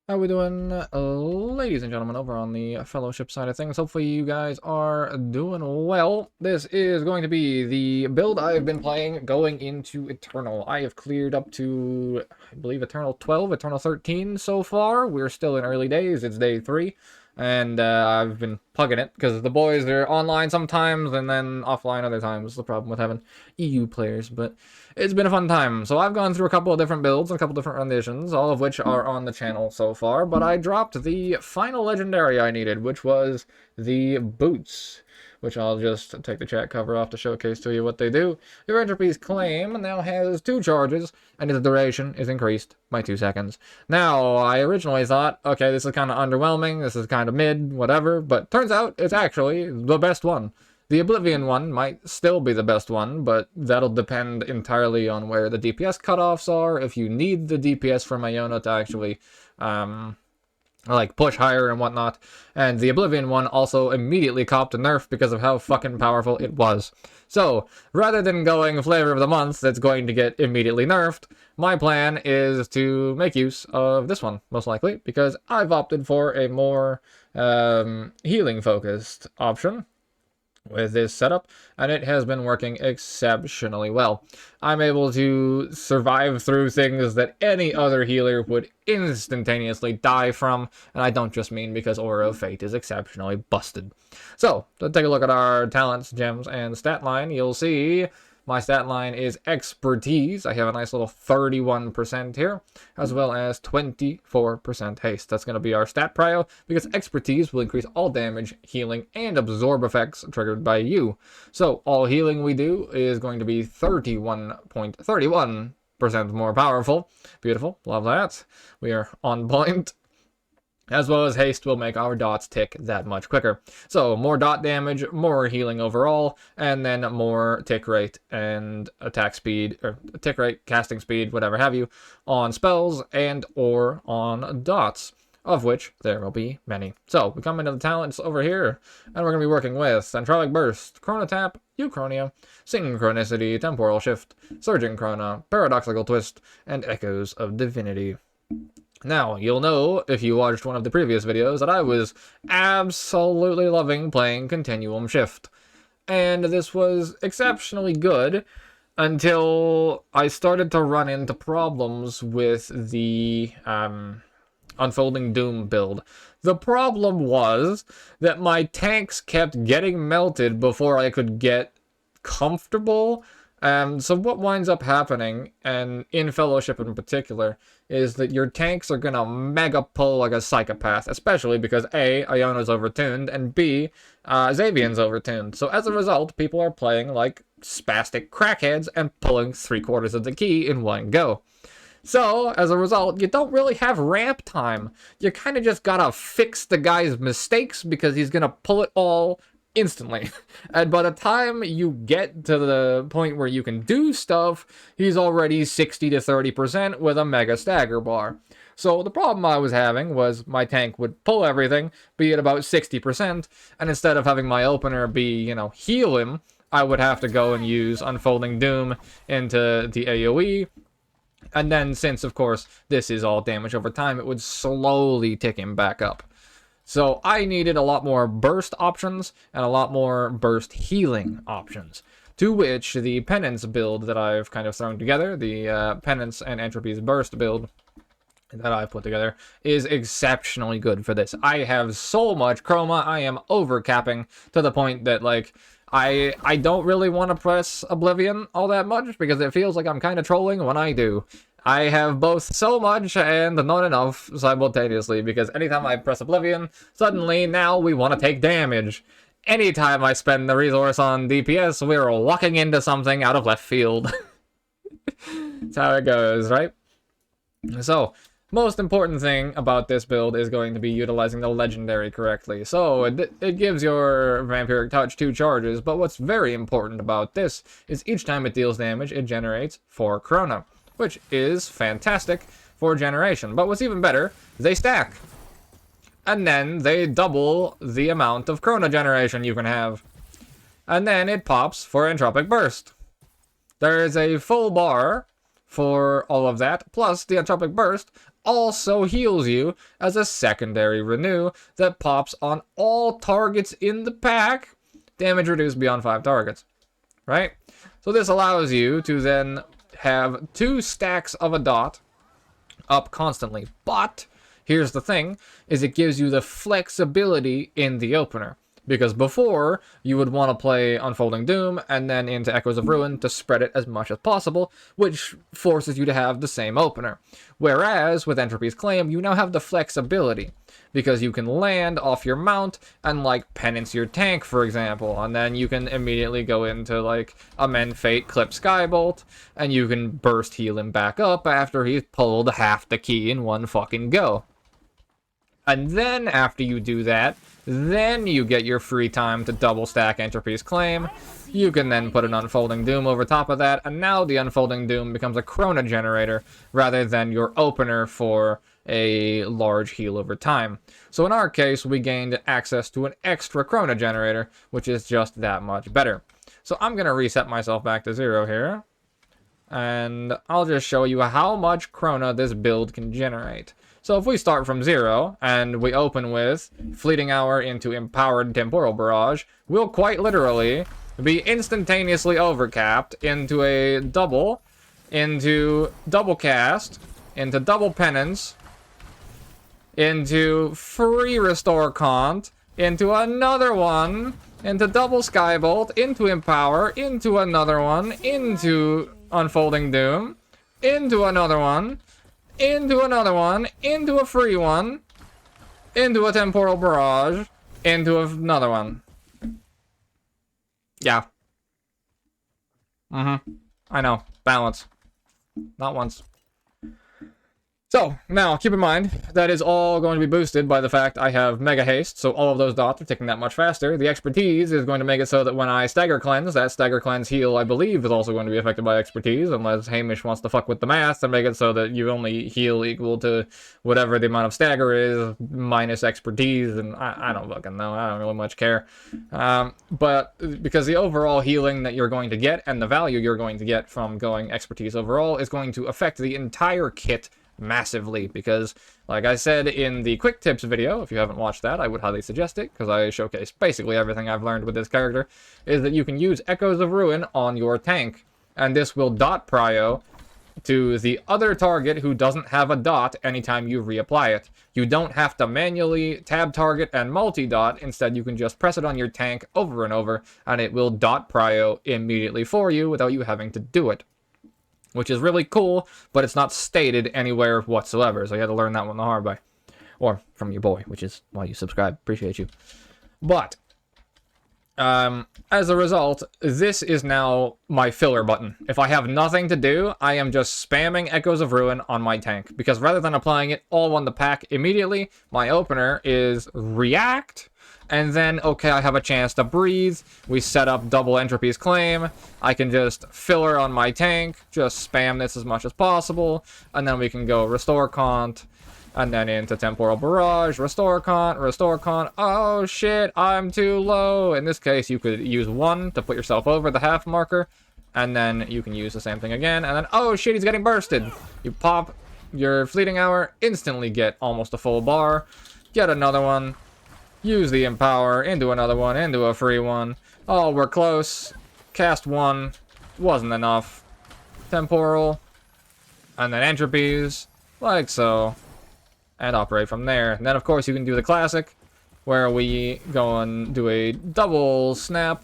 How we doing, ladies and gentlemen, over on the fellowship side of things? Hopefully you guys are doing well. This is going to be the build I've been playing going into Eternal. I have cleared up to, I believe, Eternal 12, Eternal 13 so far. We're still in early days. It's day 3. And I've been plugging it because the boys are online sometimes and then offline other times. The problem with having EU players, but it's been a fun time. So I've gone through a couple of different builds and a couple different renditions, all of which are on the channel so far. But I dropped the final legendary I needed, which was the boots, which I'll just take the chat cover off to showcase to you what they do. Your entropy's claim now has 2 charges, and its duration is increased by 2 seconds. Now, I originally thought, okay, this is kind of underwhelming, this is kind of mid, whatever, but turns out it's actually the best one. The Oblivion one might still be the best one, but that'll depend entirely on where the DPS cutoffs are, if you need the DPS from Aeona to actually, like, push higher and whatnot. And the Oblivion one also immediately copped a nerf because of how fucking powerful it was. So, rather than going flavor of the month that's going to get immediately nerfed, my plan is to make use of this one, most likely, because I've opted for a more healing-focused option with this setup, and it has been working exceptionally well. I'm able to survive through things that any other healer would instantaneously die from, and I don't just mean because Aura of Fate is exceptionally busted. So, to take a look at our talents, gems, and stat line, you'll see my stat line is expertise. I have a nice little 31% here, as well as 24% haste. That's going to be our stat prio, because expertise will increase all damage, healing, and absorb effects triggered by you. So all healing we do is going to be 31.31% more powerful. Beautiful. Love that. We are on point. As well as haste will make our dots tick that much quicker. So more dot damage, more healing overall, and then more tick rate and attack speed, or tick rate, casting speed, whatever have you, on spells and or on dots, of which there will be many. So we come into the talents over here, and we're going to be working with Centralic Burst, Chrona Tap, Euchronia, Synchronicity, Temporal Shift, Surging Chrona, Paradoxical Twist, and Echoes of Divinity. Now, you'll know, if you watched one of the previous videos, that I was absolutely loving playing Continuum Shift. And this was exceptionally good until I started to run into problems with the Unfolding Doom build. The problem was that my tanks kept getting melted before I could get comfortable. So what winds up happening, and in Fellowship in particular, is that your tanks are gonna mega pull like a psychopath, especially because A, Aeona's overtuned, and B, Xavian's overtuned. So as a result, people are playing like spastic crackheads and pulling 3/4 of the key in one go. So, as a result, you don't really have ramp time. You kind of just gotta fix the guy's mistakes because he's gonna pull it all instantly. And by the time you get to the point where you can do stuff, he's already 60 to 30% with a mega stagger bar. So the problem I was having was my tank would pull everything, be at about 60%, and instead of having my opener be, heal him, I would have to go and use Unfolding Doom into the AoE. And then, since, of course, this is all damage over time, it would slowly tick him back up. So I needed a lot more burst options and a lot more burst healing options, to which the Penance build that I've kind of thrown together, the Penance and Entropy's Burst build that I've put together, is exceptionally good for this. I have so much chroma, I am overcapping to the point that, like, I don't really want to press Oblivion all that much because it feels like I'm kind of trolling when I do. I have both so much and not enough simultaneously, because anytime I press Oblivion, suddenly now we want to take damage. Anytime I spend the resource on DPS, we're walking into something out of left field. That's how it goes, right? So, most important thing about this build is going to be utilizing the legendary correctly. So, it gives your Vampiric Touch 2 charges, but what's very important about this is each time it deals damage, it generates 4 Chrona, which is fantastic for generation. But what's even better, they stack. And then they double the amount of Chrona generation you can have. And then it pops for Entropic Burst. There is a full bar for all of that, plus the Entropic Burst also heals you as a secondary renew that pops on all targets in the pack. Damage reduced beyond 5 targets, right? So this allows you to then have 2 stacks of a dot up constantly. But here's the thing, is it gives you the flexibility in the opener. Because before, you would want to play Unfolding Doom and then into Echoes of Ruin to spread it as much as possible, which forces you to have the same opener. Whereas, with Entropy's Claim, you now have the flexibility, because you can land off your mount and, like, penance your tank, for example, and then you can immediately go into, like, Amend Fate, clip Skybolt, and you can burst heal him back up after he's pulled half the key in one fucking go. And then, after you do that, then you get your free time to double stack Entropy's Claim. You can then put an Unfolding Doom over top of that, and now the Unfolding Doom becomes a Chrona generator rather than your opener for a large heal over time. So in our case, we gained access to an extra Chrona generator, which is just that much better. So I'm going to reset myself back to 0 here, and I'll just show you how much Chrona this build can generate. So if we start from 0, and we open with Fleeting Hour into Empowered Temporal Barrage, we'll quite literally be instantaneously overcapped into a double, into double cast, into double penance, into free Restore Cant, into another one, into double Skybolt, into Empower, into another one, into Unfolding Doom, into another one, into another one, into a free one, into a Temporal Barrage, into another one. Yeah. I know. Balance. Not once. So, now, keep in mind, that is all going to be boosted by the fact I have Mega Haste, so all of those dots are ticking that much faster. The Expertise is going to make it so that when I Stagger Cleanse, that Stagger Cleanse heal, I believe, is also going to be affected by Expertise, unless Hamish wants to fuck with the math and make it so that you only heal equal to whatever the amount of Stagger is, minus Expertise, and I don't fucking know, I don't really much care. But, because the overall healing that you're going to get, and the value you're going to get from going Expertise overall, is going to affect the entire kit massively, because like I said in the quick tips video, if you haven't watched that, I would highly suggest it, because I showcase basically everything I've learned with this character, is that you can use Echoes of Ruin on your tank, and this will dot prio to the other target who doesn't have a dot anytime you reapply it. You don't have to manually tab target and multi-dot, instead you can just press it on your tank over and over, and it will dot prio immediately for you without you having to do it. Which is really cool, but it's not stated anywhere whatsoever, so you had to learn that one the hard way. Or from your boy, which is why you subscribe. Appreciate you. But, as a result, this is now my filler button. If I have nothing to do, I am just spamming Echoes of Ruin on my tank, because rather than applying it all on the pack immediately, my opener is React, and then, okay, I have a chance to breathe. We set up double Entropy's Claim. I can just filler on my tank, just spam this as much as possible, and then we can go Restore Cant, and then into Temporal Barrage, Restore Cant, oh shit, I'm too low. In this case, you could use 1 to put yourself over the half marker, and then you can use the same thing again, and then, oh shit, he's getting bursted. You pop your Fleeting Hour, instantly get almost a full bar, get another one, use the Empower, into another one, into a free one. Oh, we're close. Cast 1. Wasn't enough. Temporal. And then Entropies. Like so. And operate from there. And then, of course, you can do the classic, where we go and do a double snap,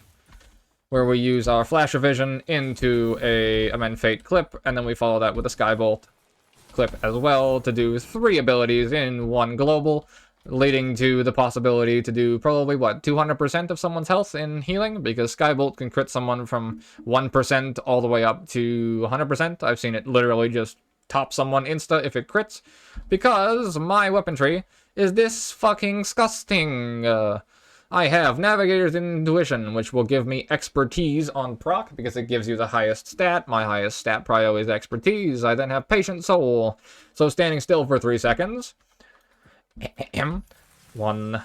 where we use our Flash of Vision into a Amend Fate clip, and then we follow that with a Skybolt clip as well to do 3 abilities in one global, leading to the possibility to do probably, what, 200% of someone's health in healing? Because Skybolt can crit someone from 1% all the way up to 100%. I've seen it literally just top someone insta if it crits. Because my weaponry is this fucking disgusting. I have Navigator's Intuition, which will give me Expertise on proc, because it gives you the highest stat. My highest stat prio is Expertise. I then have Patient Soul. So standing still for 3 seconds. 1,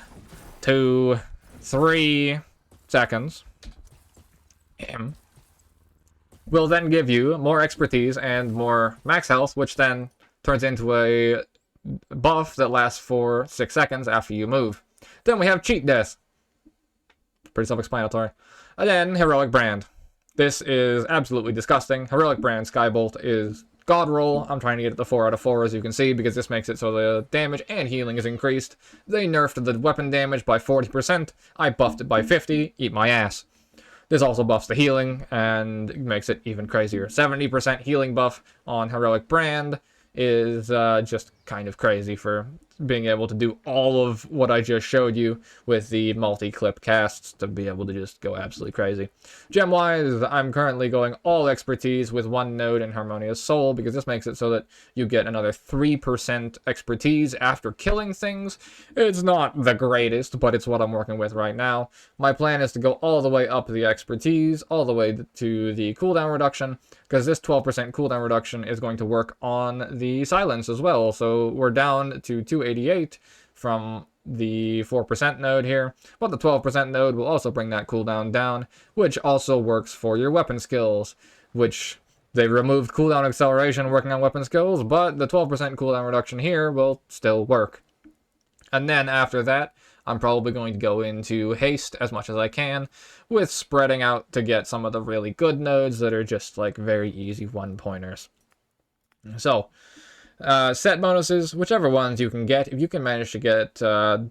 2, 3 seconds. Will then give you more Expertise and more max health, which then turns into a buff that lasts for 6 seconds after you move. Then we have Cheat Death. Pretty self-explanatory. And then Heroic Brand. This is absolutely disgusting. Heroic Brand Skybolt is God roll. I'm trying to get it to 4 out of 4, as you can see, because this makes it so the damage and healing is increased. They nerfed the weapon damage by 40%. I buffed it by 50. Eat my ass. This also buffs the healing and makes it even crazier. 70% healing buff on Heroic Brand is just kind of crazy for being able to do all of what I just showed you with the multi-clip casts to be able to just go absolutely crazy. Gem-wise, I'm currently going all expertise with 1 node in Harmonious Soul, because this makes it so that you get another 3% expertise after killing things. It's not the greatest, but it's what I'm working with right now. My plan is to go all the way up the expertise, all the way to the cooldown reduction, because this 12% cooldown reduction is going to work on the silence as well. So we're down to 288 from the 4% node here, but the 12% node will also bring that cooldown down, which also works for your weapon skills, which they removed cooldown acceleration working on weapon skills, but the 12% cooldown reduction here will still work. And then after that, I'm probably going to go into haste as much as I can, with spreading out to get some of the really good nodes that are just like very easy one-pointers. So, set bonuses, whichever ones you can get. If you can manage to get, I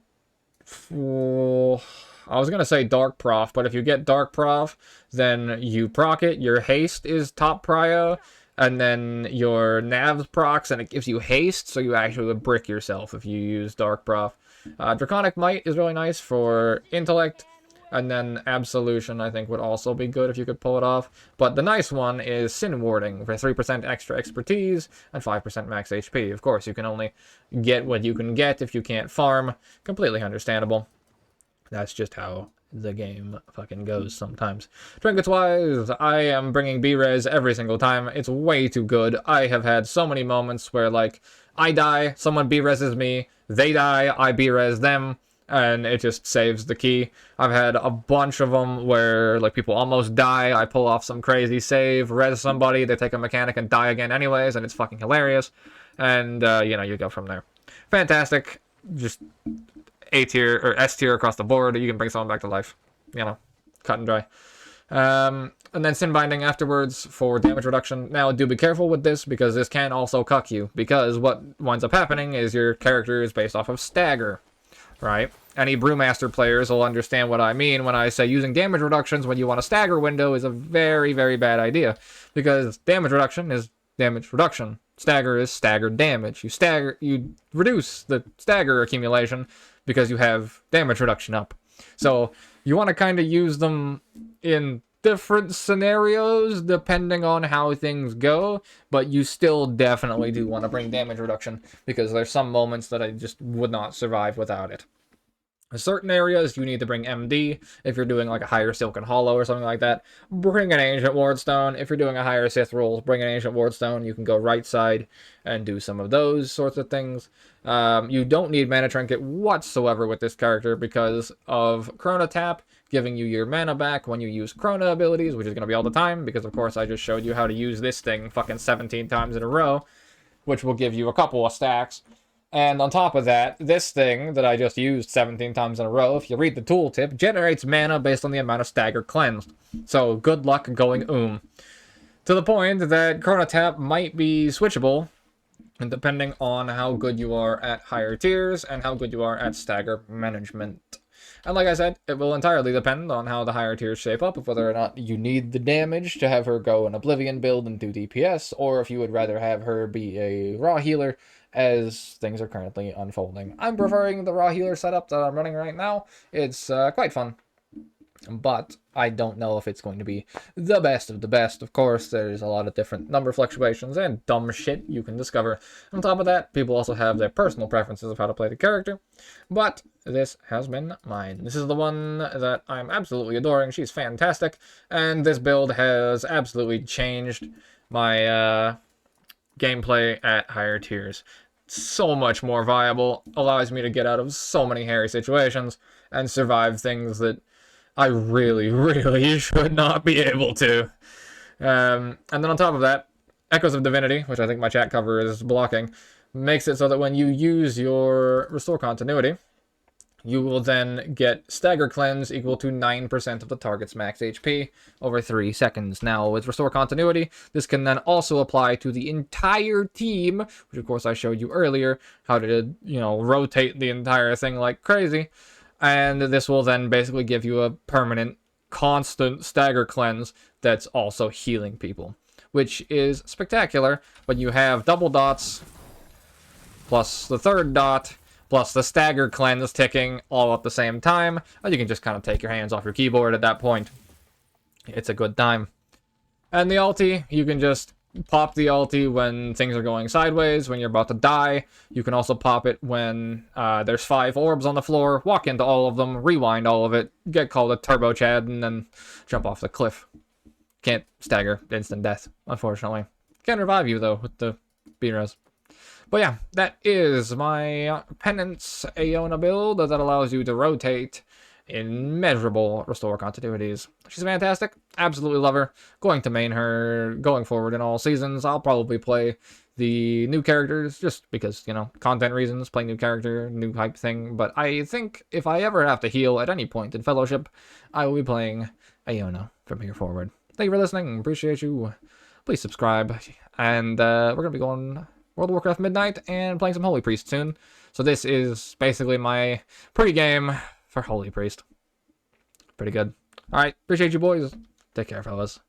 was going to say Dark Prof, but if you get Dark Prof, then you proc it. Your haste is top prio, and then your navs procs, and it gives you haste, so you actually would brick yourself if you use Dark Prof. Draconic Might is really nice for intellect, and then Absolution I think would also be good if you could pull it off. But the nice one is Sin Warding for 3% extra expertise and 5% max HP. Of course, you can only get what you can get if you can't farm. Completely understandable. That's just how the game fucking goes sometimes. Trinkets-wise, I am bringing B-Res every single time. It's way too good. I have had so many moments where, like, I die, someone B-Reses me, they die, I B-Res them, and it just saves the key. I've had a bunch of them where, like, people almost die, I pull off some crazy save, res somebody, they take a mechanic and die again anyways, and it's fucking hilarious. And, you know, you go from there. Fantastic. Just A tier, or S tier across the board. You can bring someone back to life. You know, cut and dry. And then Sin Binding afterwards for damage reduction. Now, do be careful with this, because this can also cuck you. Because what winds up happening is your character is based off of stagger, right? Any Brewmaster players will understand what I mean when I say using damage reductions when you want a stagger window is a very, very bad idea. Because damage reduction is damage reduction. Stagger is staggered damage. You reduce the stagger accumulation because you have damage reduction up. So you want to kind of use them in different scenarios depending on how things go, but you still definitely do want to bring damage reduction, because there's some moments that I just would not survive without it. In certain areas, you need to bring MD. If you're doing like a higher Silken Hollow or something like that, bring an Ancient Wardstone. If you're doing a higher Sith Rolls, bring an Ancient Wardstone. You can go right side and do some of those sorts of things. You don't need Mana Trinket whatsoever with this character because of Chrona Tap, giving you your mana back when you use Chrona abilities, which is going to be all the time, because of course I just showed you how to use this thing fucking 17 times in a row, which will give you a couple of stacks. And on top of that, this thing that I just used 17 times in a row, if you read the tooltip, generates mana based on the amount of stagger cleansed. So good luck going to the point that Chrona Tap might be switchable, and depending on how good you are at higher tiers and how good you are at stagger management. And like I said, it will entirely depend on how the higher tiers shape up, of whether or not you need the damage to have her go an Oblivion build and do DPS, or if you would rather have her be a raw healer, as things are currently unfolding. I'm preferring the raw healer setup that I'm running right now. It's quite fun, but I don't know if it's going to be the best of the best. Of course, there's a lot of different number fluctuations and dumb shit you can discover. On top of that, people also have their personal preferences of how to play the character, but this has been mine. This is the one that I'm absolutely adoring. She's fantastic, and this build has absolutely changed my gameplay at higher tiers. So much more viable, allows me to get out of so many hairy situations and survive things that I really, really should not be able to. And then on top of that, Echoes of Divinity, which I think my chat cover is blocking. makes it so that when you use your Restore Continuity, you will then get Stagger Cleanse equal to 9% of the target's max HP over 3 seconds. Now, with Restore Continuity, this can then also apply to the entire team, which of course I showed you earlier, how to, rotate the entire thing like crazy. And this will then basically give you a permanent, constant Stagger Cleanse that's also healing people, which is spectacular when you have double dots, plus the third dot, plus the Stagger Cleanse ticking all at the same time, and you can just kind of take your hands off your keyboard at that point. It's a good time. And the ulti, you can just pop the ulti when things are going sideways, when you're about to die. You can also pop it when there's 5 orbs on the floor, walk into all of them, rewind all of it, get called a Turbo Chad, and then jump off the cliff. Can't stagger instant death, unfortunately. Can revive you, though, with the B-res. But yeah, that is my Penance Aeona build that allows you to rotate immeasurable Restore Continuities. She's fantastic. Absolutely love her. Going to main her going forward in all seasons. I'll probably play the new characters just because, content reasons, play new character, new hype thing. But I think if I ever have to heal at any point in Fellowship, I will be playing Aeona from here forward. Thank you for listening. Appreciate you. Please subscribe. And we're going to be going World of Warcraft Midnight and playing some Holy Priest soon. So this is basically my pre-game for Holy Priest. Pretty good. Alright, appreciate you boys. Take care, fellas.